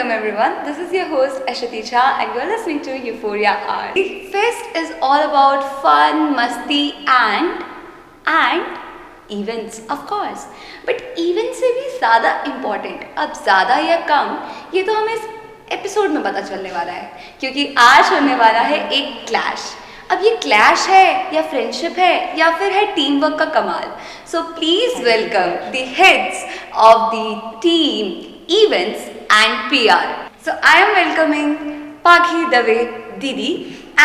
welcome everyone. This is your host Ashati Jha and you are listening to Euphoria Art. The fest is all about fun, masti and events of course. But events से भी ज़्यादा important, अब ज़्यादा या कम ये तो हमें इस एपिसोड में पता चलने वाला है क्योंकि आज होने वाला है एक क्लैश. अब ये क्लैश है या फ्रेंडशिप है या फिर है टीम वर्क का कमाल. So please welcome the heads of the team events and PR. So I am welcoming Paghi Dave Didi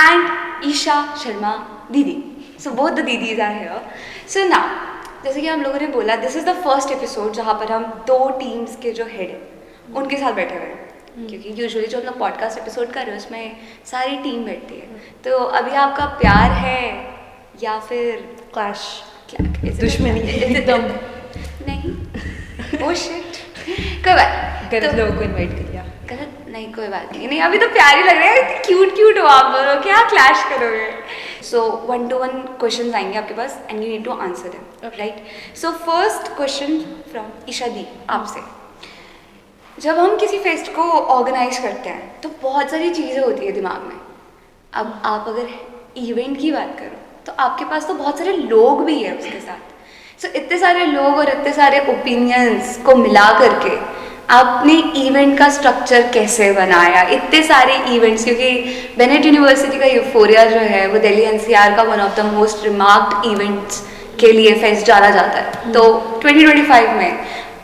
and Isha Sharma Didi. So both the Didis are here. So now जैसे कि हम लोगों ने बोला this is the first episode जहाँ पर हम दो टीम्स के जो हेड हैं उनके साथ बैठे हुए हैं क्योंकि यूजुअली जो हम लोग पॉडकास्ट एपिसोड कर रहे हैं उसमें सारी टीम बैठती है. तो अभी आपका प्यार है या फिर क्लैश, दुश्मनी एकदम नहीं. ओ शिट, कोई बात गलत लोगों को इनवाइट कर लिया. गलत नहीं, कोई बात नहीं. नहीं अभी तो प्यार ही लग रहा है. इतनी क्यूट क्यूट हो आप दोनों, क्या क्लैश करोगे. सो 1-to-1 क्वेश्चंस आएंगे आपके पास and you need to answer them, right. So first question from Isha di आपसे. जब हम किसी फेस्ट को ऑर्गेनाइज करते हैं तो बहुत सारी चीज़ें होती है दिमाग में. अब आप अगर इवेंट की बात करो तो आपके पास तो बहुत सारे लोग भी हैं उसके साथ. सो इतने सारे लोग और इतने सारे ओपिनियंस को मिला करके आपने इवेंट का स्ट्रक्चर कैसे बनाया. इतने सारे इवेंट्स क्योंकि बेनेट यूनिवर्सिटी का यूफोरिया जो है वो दिल्ली NCR का one of the most remarked events के लिए फेस्ट जाना जाता है. तो 2025 में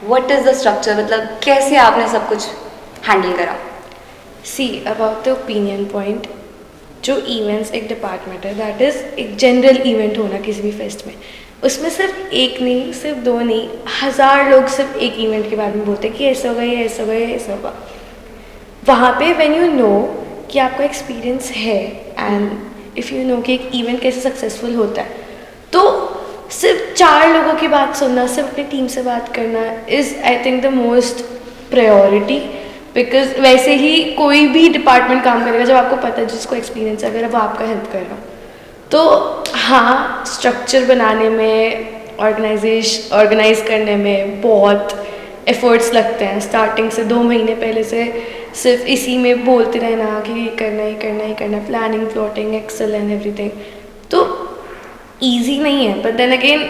व्हाट इज़ द स्ट्रक्चर, मतलब कैसे आपने सब कुछ हैंडल करा. See about the opinion point, जो इवेंट्स एक डिपार्टमेंट है दैट इज़ एक जनरल इवेंट होना किसी भी फेस्ट में, उसमें सिर्फ एक नहीं, सिर्फ दो नहीं, 1000 लोग सिर्फ एक इवेंट के बारे में बोलते हैं कि ऐसा होगा, ये ऐसा होगा, ये ऐसा होगा. वहाँ पे व्हेन यू नो कि आपका एक्सपीरियंस है एंड इफ़ यू नो कि एक इवेंट कैसे सक्सेसफुल होता है, तो सिर्फ 4 लोगों की बात सुनना, सिर्फ अपनी टीम से बात करना is I think the most priority. Because वैसे ही कोई भी डिपार्टमेंट काम करेगा जब आपको पता है जिसको एक्सपीरियंस है, अगर वो आपका हेल्प कर रहा हो. तो हाँ, स्ट्रक्चर बनाने में, ऑर्गेनाइज करने में बहुत एफर्ट्स लगते हैं. स्टार्टिंग से 2 महीने पहले से सिर्फ इसी में बोलते रहना कि ये करना, ये करना, ये करना, planning, plotting, Excel and everything. तो ईजी नहीं है. But then again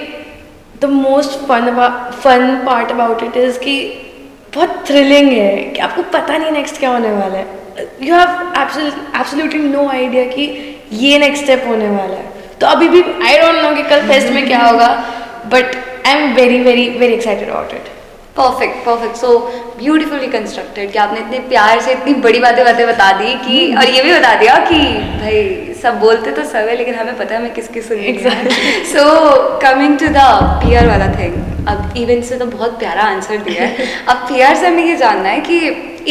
the most fun part about it is कि बहुत थ्रिलिंग है कि आपको पता नहीं नेक्स्ट क्या होने वाला है. You have absolutely no idea कि ये नेक्स्ट स्टेप होने वाला है. तो अभी भी आई डोंट नो कि कल फेस्ट में क्या होगा, but I am very very very excited about it. Perfect. So beautifully constructed कि आपने इतने प्यार से इतनी बड़ी बातें बता दी कि और ये भी बता दिया कि भाई सब बोलते तो सब है लेकिन हमें पता है मैं किसकी सुन. Exactly. So coming to the PR वाला थिंग, अब इवेंट से तो बहुत प्यारा आंसर दिया है. अब PR से हमें ये जानना है कि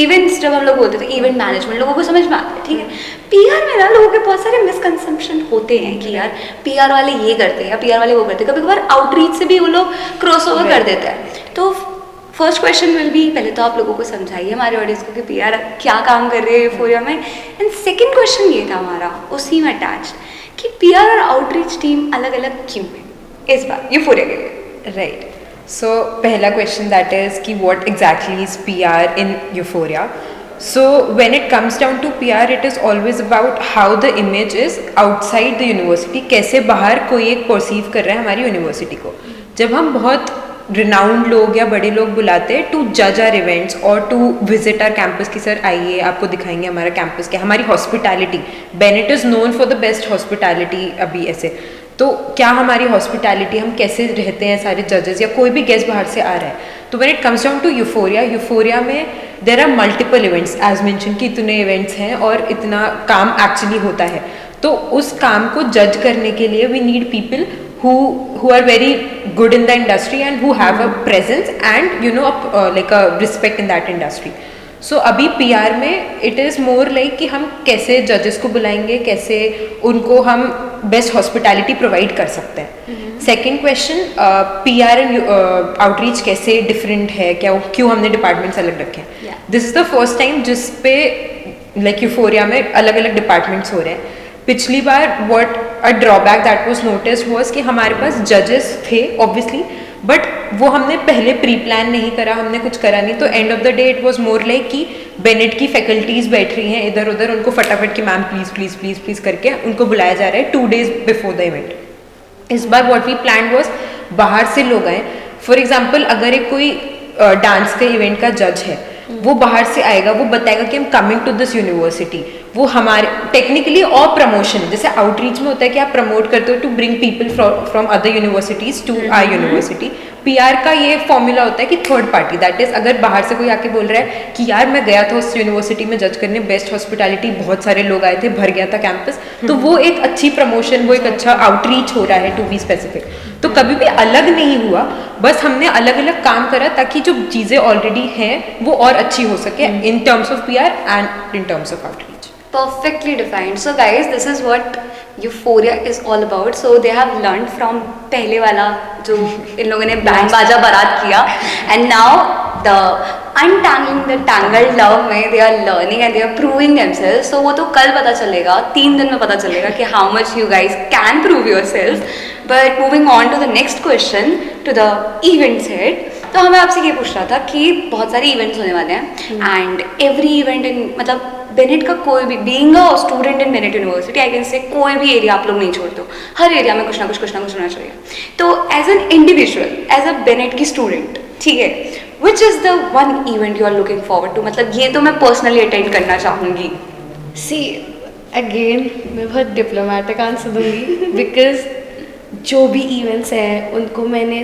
इवेंट्स जब हम लोग बोलते थे इवेंट मैनेजमेंट लोगों को समझ में आता है, ठीक है. PR में ना लोगों के बहुत सारे मिसकंसेप्शन होते हैं कि यार PR वाले ये करते हैं या PR वाले वो करते हैं. कभी कभार आउटरीच से भी वो लोग क्रॉस ओवर कर देते हैं. तो फर्स्ट क्वेश्चन विल बी, पहले तो आप लोगों को समझाइए हमारे ऑडियंस को कि PR क्या काम कर रही है यूफोरिया में. एंड सेकंड क्वेश्चन ये था हमारा उसी में अटैच कि PR और आउटरीच टीम अलग अलग क्यों है इस बार यूफोरिया के लिए. Right. So पहला question that is कि what exactly is PR in Euphoria? So when it comes down to PR, it is always about how the image is outside the university. कैसे बाहर कोई एक perceive कर रहा है हमारी यूनिवर्सिटी को. जब हम बहुत रिनाउंड लोग या बड़े लोग बुलाते हैं टू जज आर इवेंट्स और टू विजिट आर कैंपस की सर आइए आपको दिखाएंगे हमारा कैंपस क्या, हमारी hospitality. Bennett is known for the best hospitality अभी ऐसे. तो क्या हमारी हॉस्पिटैलिटी, हम कैसे रहते हैं सारे जजेस या कोई भी गेस्ट बाहर से आ रहा है. तो when it comes down to euphoria में there are multiple events as mention कि इतने इवेंट्स हैं और इतना काम एक्चुअली होता है. तो उस काम को जज करने के लिए we need people who are very good in the industry and who have a presence and you know like a respect in that industry. So अभी PR में it is more like कि हम कैसे जजेस को बुलाएंगे, कैसे उनको हम बेस्ट हॉस्पिटैलिटी प्रोवाइड कर सकते हैं. Second question, PR and outreach कैसे डिफरेंट है, क्यों हमने डिपार्टमेंट्स अलग रखे हैं. This is the first time जिस पे लाइक यूफोरिया में अलग अलग डिपार्टमेंट्स हो रहे हैं. पिछली बार what a drawback that was noticed was कि हमारे पास जजेस थे ऑब्वियसली, बट वो हमने पहले प्री प्लान नहीं करा, हमने कुछ करा नहीं. तो end of the day it was more like कि बेनेट की फैकल्टीज बैठ रही हैं इधर उधर, उनको फटाफट कि ma'am please please please please करके उनको बुलाया जा रहा है 2 days बिफोर द इवेंट। इस बार व्हाट वी प्लान वाज बाहर से लोग आए। फॉर एग्जाम्पल अगर एक कोई डांस के इवेंट का जज है, वो बाहर से आएगा, वो बताएगा कि I am coming to this university. वो हमारे टेक्निकली और प्रमोशन, जैसे आउटरीच में होता है कि आप प्रमोट करते हो to bring people from other universities to our university. PR का ये फॉर्मूला होता है कि थर्ड पार्टी, दैट इज अगर बाहर से कोई आके बोल रहा है कि यार मैं गया था उस यूनिवर्सिटी में जज करने, बेस्ट हॉस्पिटैलिटी, बहुत सारे लोग आए थे, भर गया था कैंपस, तो वो एक अच्छी प्रमोशन, वो एक अच्छा आउटरीच हो रहा है टू बी स्पेसिफिक। तो कभी भी अलग नहीं हुआ, बस हमने अलग अलग काम करा ताकि जो चीज़ें ऑलरेडी हैं वो और अच्छी हो सके in terms of PR and in terms of outreach. Perfectly defined. So guys, this is what Euphoria is all about. So they have learned from पहले वाला जो इन लोगों ने बैंड बाजा बारात किया, and now the untangling the tangled love में they are learning and they are proving themselves. So वो तो कल पता चलेगा, 3 दिन में पता चलेगा कि how much you guys can prove yourself. But moving on to the next question to the events head. तो हमें आपसे ये पूछ रहा था कि बहुत सारे इवेंट्स होने वाले हैं एंड एवरी इवेंट इन मतलब बेनेट का कोई भी being a student in Bennett university I can say कोई भी एरिया आप लोग नहीं छोड़ते हो, हर एरिया में कुछ ना कुछ होना चाहिए। तो as an individual, as a Bennett की स्टूडेंट, ठीक है, which is the one event you are looking forward to, मतलब ये तो मैं पर्सनली अटेंड करना चाहूँगी। सी अगेन मैं बहुत डिप्लोमेटिक आंसर दूंगी बिकॉज जो भी इवेंट्स हैं उनको मैंने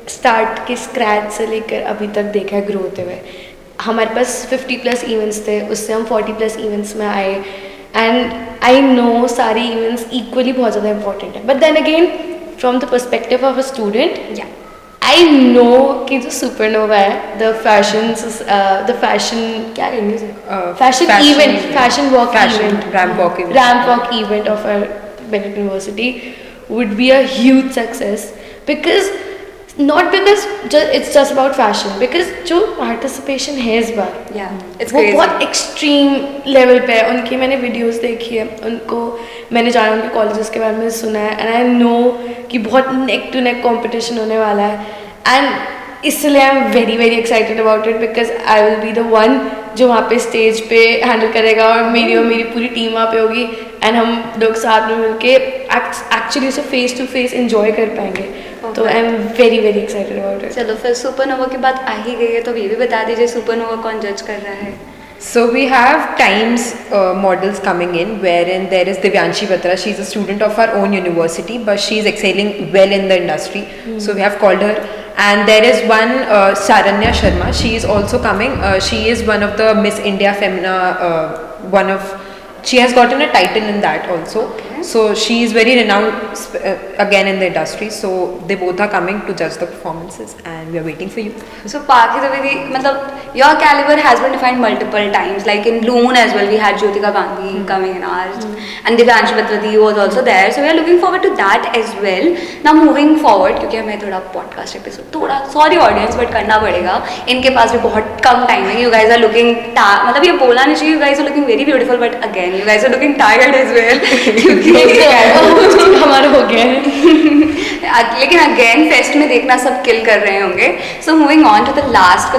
स्टार्ट के स्क्रैच से लेकर अभी तक देखा है ग्रो होते हुए। हमारे पास 50+ इवेंट्स थे, उससे हम 40+ इवेंट्स में आए एंड आई नो सारे इवेंट्स इक्वली बहुत ज़्यादा इंपॉर्टेंट है, but then again from the perspective of a student I know कि जो सुपरनोवा है, द फैशन क्या कहेंगे fashion event, fashion walk event, ramp walk event of our Bennett university would be a huge success because not because it's just about fashion, because जो participation है इस बार it's वो crazy. बहुत extreme level पे है। उनकी मैंने वीडियोस देखी है, उनको मैंने जाना उनके कॉलेजेस के बारे में सुना है एंड आई नो कि बहुत नेक टू नेक कंपटीशन होने वाला है एंड इसलिए I am very very excited about it because I will be the one जो वहाँ पे स्टेज पे हैंडल करेगा और मेरी पूरी टीम वहाँ पे होगी एंड हम लोग साथ में मिलके एक्चुअली उसे फेस टू फेस एंजॉय कर पाएंगे। तो I am very very excited about it. चलो फिर सुपरनोवा की बात आ ही गई है तो ये भी बता दीजिए सुपरनोवा कौन जज कर रहा है? So we have Times models coming in, wherein there is Divyanshi Batra. She is a student of our own university, but she is excelling well in the industry. So we have called her. And there is one Saranya Sharma. She is also coming. She is one of the Miss India Femina. She has gotten a title in that also. Okay. So she is very renowned again in the industry. So they both are coming to judge the performances, and we are waiting for you. So Paki Dwivedi, matlab your caliber has been defined multiple times. Like in Loon as well, we had Jyotika Gandhi coming in ours, and Divyanshi Batra was also there. So we are looking forward to that as well. Now moving forward, क्योंकि हमें थोड़ा podcast episode थोड़ा sorry audience but करना पड़ेगा. इनके पास भी बहुत कम time है. You guys are looking मतलब ये बोला नहीं चाहिए. You guys are looking very beautiful, but again you guys are looking tired as well. क्योंकि हमारा हो गया है लेकिन अगेन फेस्ट में देखना सब किल कर रहे होंगे. So moving on to the last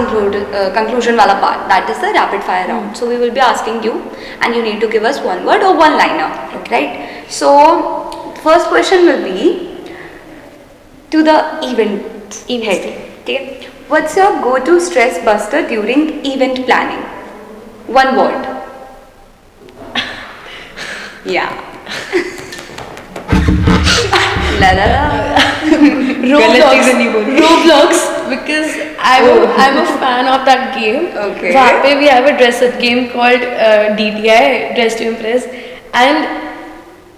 conclusion वाला part, that is the rapid fire round. So we will be asking you and you need to give us one word और one liner, right? So first question will be to the event head. ठीक है, what's your go to stress buster during event planning? One word. या Roblox, because I'm a fan of that game. Okay. वहाँ पे we have a dress-up game called DTI, Dress to Impress, and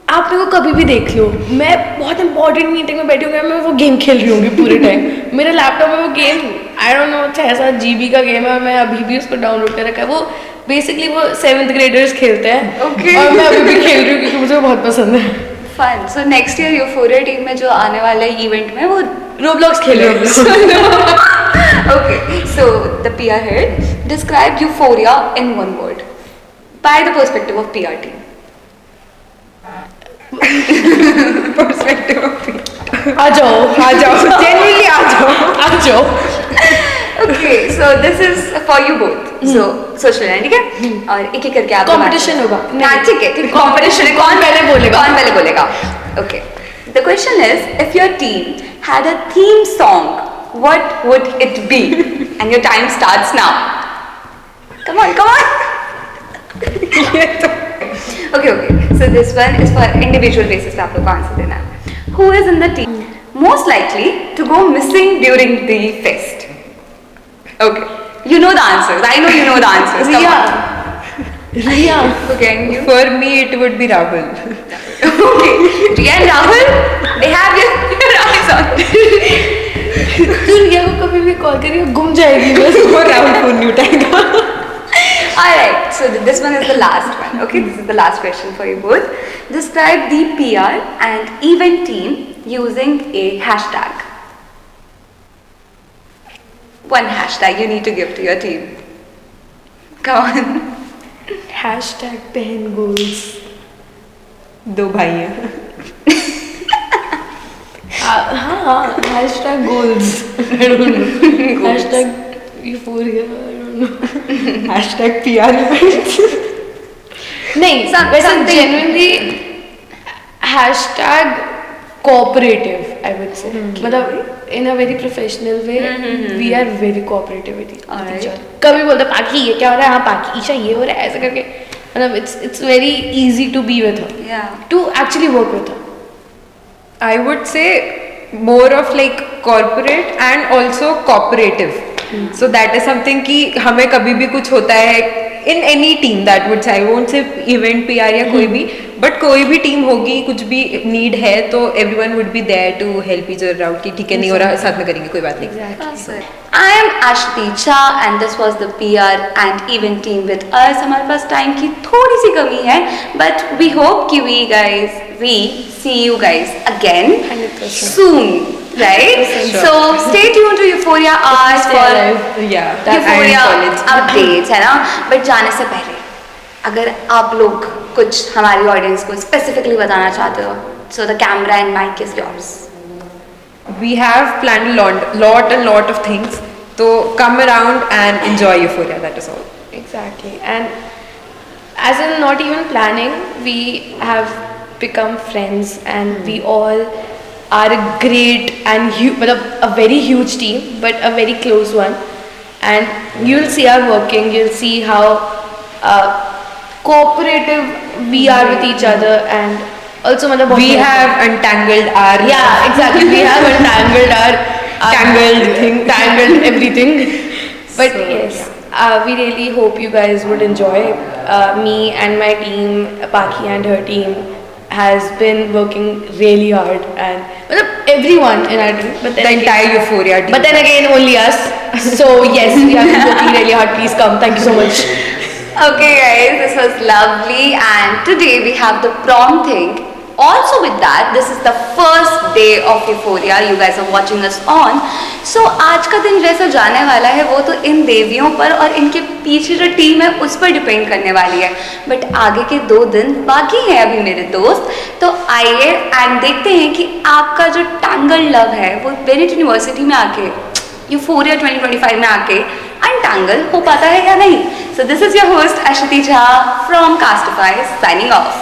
आप मेरे को कभी भी देख लो, मैं बहुत इंपॉर्टेंट मीटिंग में बैठी हूँ, मैं वो गेम खेल रही हूँ पूरे टाइम. मेरे लैपटॉप में वो game I don't know 6-7 GB का गेम है और मैं अभी भी उसको डाउनलोड कर रखा है. वो बेसिकली वो 7th graders खेलते हैं. Okay. और मैं अभी भी खेल रही हूँ क्योंकि मुझे वो बहुत पसंद है. Fun. So next year Euphoria team में जो आने वाला है इवेंट में वो Roblox खेल रही हूँ. Okay, so the PR head, describe Euphoria in one word by the perspective of PR team. Perspective of आ जाओ genuinely आ जाओ. आ जाओ. Okay, so this is for you both. So सोच लेना, ठीक है? और एक एक करके आप Competition होगा। हाँ, ठीक है, ठीक। Competition है। कौन पहले बोलेगा? कौन पहले बोलेगा? Okay. The question is, if your team had a theme song, what would it be? And your time starts now. Come on, come on. Okay, okay. So this one is for individual basis पे आप लोग को answer देना है. Who is in the team most likely to go missing during the fest? Okay. You know the answers. I know you know the answers. Come Riya. on. Riya. Okay, and you? For me, it would be Rahul. Okay. Riya and Rahul, they have your eyes on. तू रिया को कभी भी call करिए गुम जाएगी बस। वो Rahul phone नहीं उठाएगा। Alright, so this one is the last one. Okay, this is the last question for you both. Describe the PR and event team using a hashtag. One hashtag you need to give to your team. Come on. Hashtag बहन goals. दो भाई हैं। हाँ hashtag goals. I don't know. Hashtag euphoria. I don't know. Hashtag PR events. नहीं वैसे something- genuinely hashtag cooperative I would say. मतलब in a very professional way we are very cooperative with each Alright. other. कभी बोलते पाकी ये क्या हो रहा है हाँ पाकी ईशा ये हो रहा है ऐसा करके मतलब it's very easy to be with her. Yeah. To actually work with her. I would say more of like corporate and also cooperative. So that is something कि हमें कभी भी कुछ होता है in any team that would say I won't say event PR या कोई भी but कोई भी टीम होगी कुछ भी need है तो everyone would be there to help each other out कि ठीक है नहीं हो रहा साथ में करेंगे कोई बात नहीं. Exactly. I am Ashti Shah and this was the PR and event team with us. हमारे पास टाइम की थोड़ी सी कमी है but we hope कि we see you guys again 100%. soon, right? Sure. So stay tuned to Euphoria Hours Stay for alive. Yeah. Euphoria And college. updates, है ना? But जाने से पहले अगर आप लोग कुछ हमारी ऑडियंस को स्पेसिफिकली बताना चाहते हो so the camera and mic is yours. We have planned a lot of things. So come around and enjoy Euphoria. That is all. Exactly. And as in not even planning, we have become friends and we all are a great and a very huge team, but a very close one. And you'll see our working, you'll see how cooperative we are with each other and also मतलब We have untangled our yeah exactly we have untangled our tangled everything but So, yes we really hope you guys would enjoy me and my team Paki and her team has been working really hard and matlab, everyone in our team but then the entire Euphoria team. but then again only us so yes we have been working really hard please come thank you so much. Okay guys, this was lovely and today we have the prom thing. Also with that, this is the first day of Euphoria. You guys are watching us on. So आज का दिन जैसा जाने वाला है वो तो इन देवियों पर और इनके पीछे जो टीम है उस पर डिपेंड करने वाली है. बट आगे के 2 दिन बाकी हैं अभी मेरे दोस्त. तो आइए एंड देखते हैं कि आपका जो टैंगल लव है वो बेनेट यूनिवर्सिटी में आके यूफोरिया 2025 में आके अनटैंगल हो पाता है या नहीं. So this is your host Ashati Jha from Castify signing off.